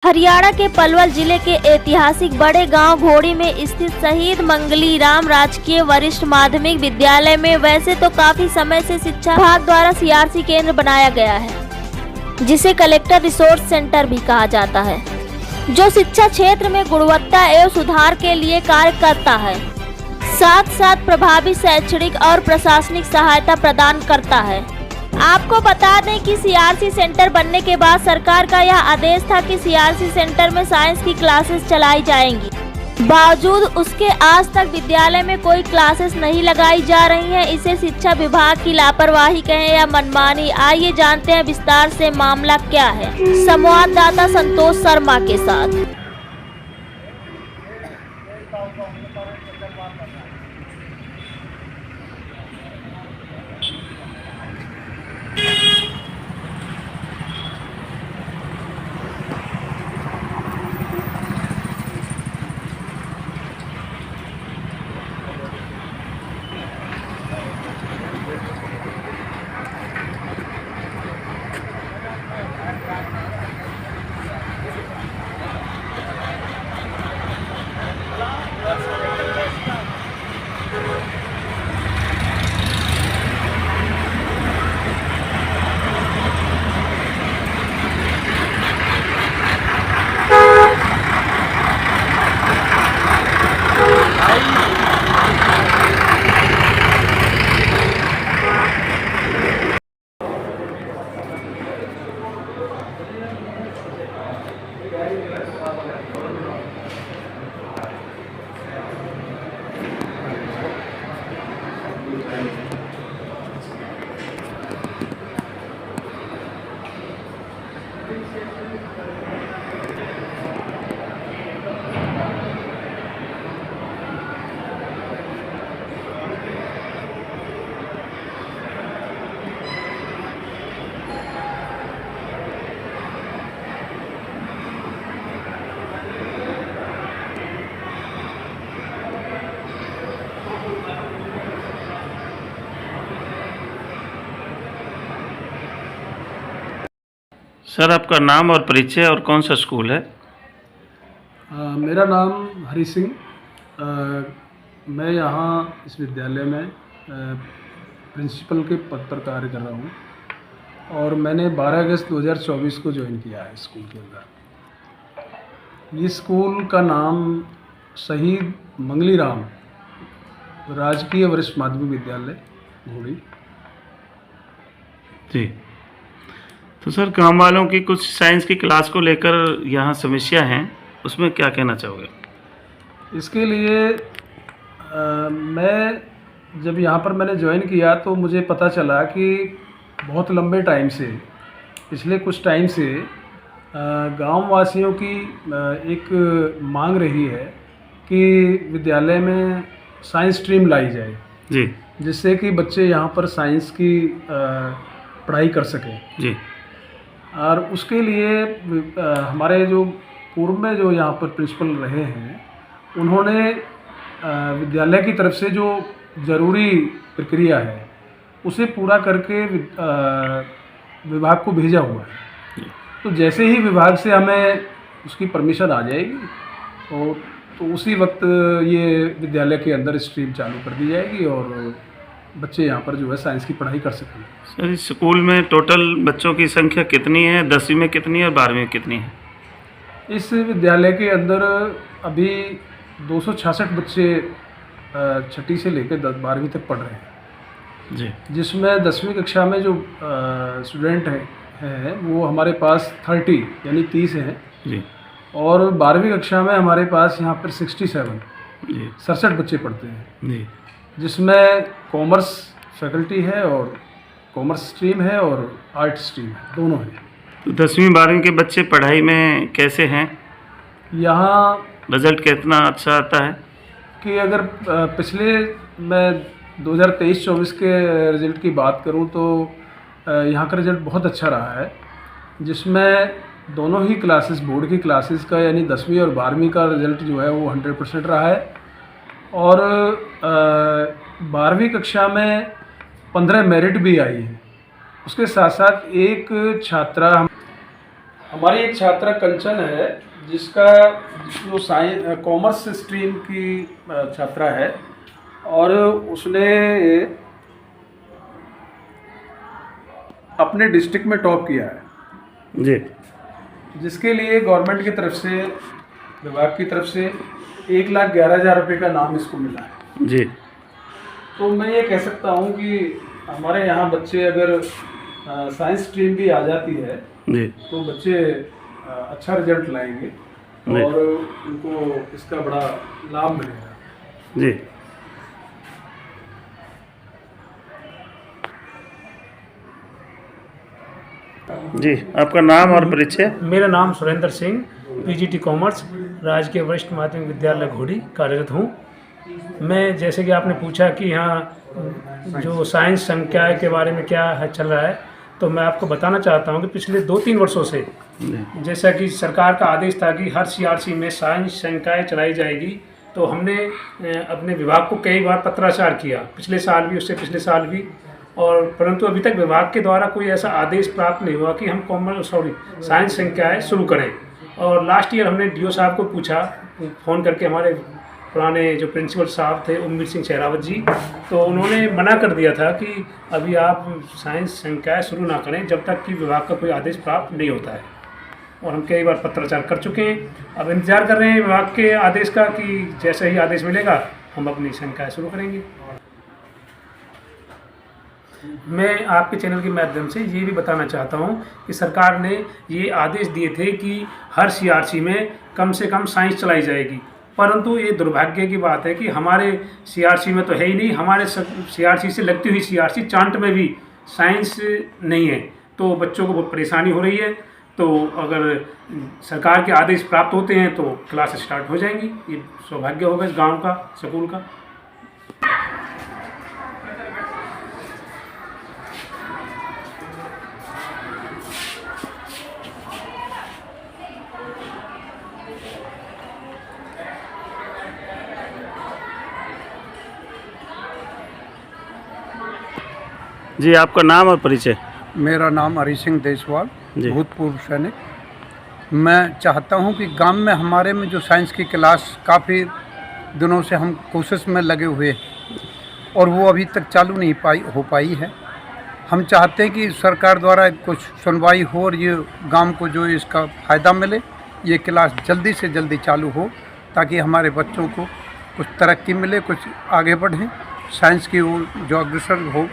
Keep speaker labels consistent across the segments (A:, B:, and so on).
A: हरियाणा के पलवल जिले के ऐतिहासिक बड़े गांव घोड़ी में स्थित शहीद मंगली राम राजकीय वरिष्ठ माध्यमिक विद्यालय में वैसे तो काफी समय से शिक्षा विभाग द्वारा सीआरसी केंद्र बनाया गया है, जिसे कलेक्टर रिसोर्स सेंटर भी कहा जाता है, जो शिक्षा क्षेत्र में गुणवत्ता एवं सुधार के लिए कार्य करता है, साथ साथ प्रभावी शैक्षणिक और प्रशासनिक सहायता प्रदान करता है। आपको बता दें कि सीआरसी सेंटर बनने के बाद सरकार का यह आदेश था कि सीआरसी सेंटर में साइंस की क्लासेस चलाई जाएंगी। बावजूद उसके आज तक विद्यालय में कोई क्लासेस नहीं लगाई जा रही हैं। इसे शिक्षा विभाग की लापरवाही कहें या मनमानी, आइए जानते हैं विस्तार से मामला क्या है संवाददाता संतोष शर्मा के साथ।
B: सर, आपका नाम और परिचय और कौन सा स्कूल है?
C: मेरा नाम हरी सिंह। मैं यहाँ इस विद्यालय में प्रिंसिपल के पद पर कार्य कर रहा हूँ और मैंने 12 अगस्त 2024 को ज्वाइन किया है स्कूल के अंदर। इस स्कूल का नाम शहीद मंगली राम राजकीय वरिष्ठ माध्यमिक विद्यालय घोड़ी।
B: जी, तो सर गांव वालों की कुछ साइंस की क्लास को लेकर यहाँ समस्या हैं, उसमें क्या कहना चाहोगे?
C: इसके लिए मैं जब यहाँ पर मैंने ज्वाइन किया तो मुझे पता चला कि बहुत लंबे टाइम से, पिछले कुछ टाइम से गांव वासियों की एक मांग रही है कि विद्यालय में साइंस स्ट्रीम लाई जाए
B: जी,
C: जिससे कि बच्चे यहाँ पर साइंस की पढ़ाई कर सकें
B: जी।
C: और उसके लिए हमारे जो पूर्व में जो यहाँ पर प्रिंसिपल रहे हैं, उन्होंने विद्यालय की तरफ से जो ज़रूरी प्रक्रिया है उसे पूरा करके विभाग को भेजा हुआ है। तो जैसे ही विभाग से हमें उसकी परमिशन आ जाएगी और तो उसी वक्त ये विद्यालय के अंदर स्ट्रीम चालू कर दी जाएगी और बच्चे यहाँ पर जो है साइंस की पढ़ाई कर सकेंगे।
B: सर, इस स्कूल में टोटल बच्चों की संख्या कितनी है? 10वीं में कितनी है और 12वीं में कितनी है?
C: इस विद्यालय के अंदर अभी 266 बच्चे छठी से लेकर 12वीं तक पढ़ रहे हैं
B: जी,
C: जिसमें 10वीं कक्षा में जो स्टूडेंट हैं वो हमारे पास 30 यानी 30 हैं
B: जी,
C: और 12वीं कक्षा में हमारे पास यहाँ पर 67
B: जी,
C: 67 बच्चे पढ़ते हैं,
B: जी।
C: जिसमें कॉमर्स फैकल्टी है और कॉमर्स स्ट्रीम है और आर्ट स्ट्रीम है, दोनों हैं।
B: तो 10वीं 12वीं के बच्चे पढ़ाई में कैसे हैं?
C: यहाँ
B: रिजल्ट कितना अच्छा आता है?
C: कि अगर पिछले मैं 2023-24 के रिज़ल्ट की बात करूँ तो यहाँ का रिज़ल्ट बहुत अच्छा रहा है, जिसमें दोनों ही क्लासेस बोर्ड की क्लासेस का यानी 10वीं और 12वीं का रिज़ल्ट जो है वो 100% रहा है और 12वीं कक्षा में 15 मेरिट भी आई है। उसके साथ साथ एक छात्रा हमारी एक छात्रा कंचन है जिसका जो कॉमर्स स्ट्रीम की छात्रा है और उसने अपने डिस्ट्रिक्ट में टॉप किया है
B: जी,
C: जिसके लिए गवर्नमेंट की तरफ से, विभाग की तरफ से 1,11,000 रुपये का नाम इसको मिला है।
B: जी।
C: तो मैं ये कह सकता हूँ कि हमारे यहाँ बच्चे अगर साइंस स्ट्रीम भी आ जाती है
B: जी,
C: तो बच्चे अच्छा रिजल्ट लाएंगे
B: जी।
C: और उनको इसका बड़ा लाभ मिलेगा।
B: जी। जी, आपका नाम और परिचय?
D: मेरा नाम सुरेंद्र सिंह, पीजीटी कॉमर्स, राजकीय वरिष्ठ माध्यमिक विद्यालय घोड़ी कार्यरत हूँ। मैं, जैसे कि आपने पूछा कि यहाँ जो साइंस संकाय के बारे में क्या है चल रहा है, तो मैं आपको बताना चाहता हूँ कि पिछले 2-3 वर्षों से जैसा कि सरकार का आदेश था कि हर सीआरसी में साइंस संकाय चलाई जाएगी, तो हमने अपने विभाग को कई बार पत्राचार किया, पिछले साल भी, उससे पिछले साल भी, और परंतु अभी तक विभाग के द्वारा कोई ऐसा आदेश प्राप्त नहीं हुआ कि हम साइंस संकाय शुरू करें। और लास्ट ईयर हमने डीओ साहब को पूछा फ़ोन करके, हमारे पुराने जो प्रिंसिपल साहब थे उम्मीद सिंह शेरावत जी, तो उन्होंने मना कर दिया था कि अभी आप साइंस संकाय शुरू ना करें जब तक कि विभाग का कोई आदेश प्राप्त नहीं होता है। और हम कई बार पत्राचार कर चुके हैं, अब इंतज़ार कर रहे हैं विभाग के आदेश का कि जैसे ही आदेश मिलेगा हम अपनी संकाय शुरू करेंगे। मैं आपके चैनल के माध्यम से ये भी बताना चाहता हूँ कि सरकार ने ये आदेश दिए थे कि हर सीआरसी में कम से कम साइंस चलाई जाएगी, परंतु ये दुर्भाग्य की बात है कि हमारे सीआरसी में तो है ही नहीं, हमारे सीआरसी से लगती हुई सीआरसी चांट में भी साइंस नहीं है, तो बच्चों को बहुत परेशानी हो रही है। तो अगर सरकार के आदेश प्राप्त होते हैं तो क्लास स्टार्ट हो जाएंगी। ये सौभाग्य होगा इस गाँव का, स्कूल का।
B: जी, आपका नाम और परिचय?
E: मेरा नाम हरी सिंह देसवाल,
B: जी।
E: भूतपूर्व सैनिक। मैं चाहता हूं कि गांव में हमारे में जो साइंस की क्लास काफ़ी दिनों से हम कोशिश में लगे हुए और वो अभी तक चालू नहीं हो पाई है। हम चाहते हैं कि सरकार द्वारा कुछ सुनवाई हो और ये गांव को जो इसका फ़ायदा मिले, ये क्लास जल्दी से जल्दी चालू हो ताकि हमारे बच्चों को कुछ तरक्की मिले, कुछ आगे बढ़ें, साइंस की ओर जो अग्रसर हो।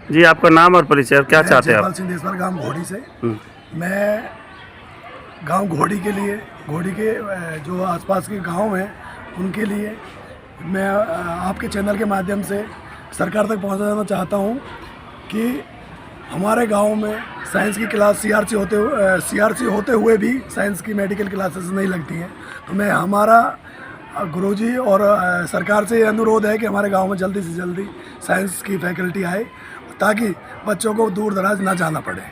B: जी, आपका नाम और परिचय, क्या चाहते हैं आप?
F: जयपाल सिंह देसवाल, गांव घोड़ी से। मैं गांव घोड़ी के लिए, घोड़ी के जो आसपास के गांव हैं उनके लिए मैं आपके चैनल के माध्यम से सरकार तक पहुंचाना चाहता हूं कि हमारे गांव में साइंस की क्लास सीआरसी होते हुए भी साइंस की मेडिकल क्लासेस नहीं लगती हैं। तो मैं, हमारा गुरुजी और सरकार से ये अनुरोध है कि हमारे गांव में जल्दी से जल्दी साइंस की फैकल्टी आए ताकि बच्चों को दूर दराज ना जाना पड़े।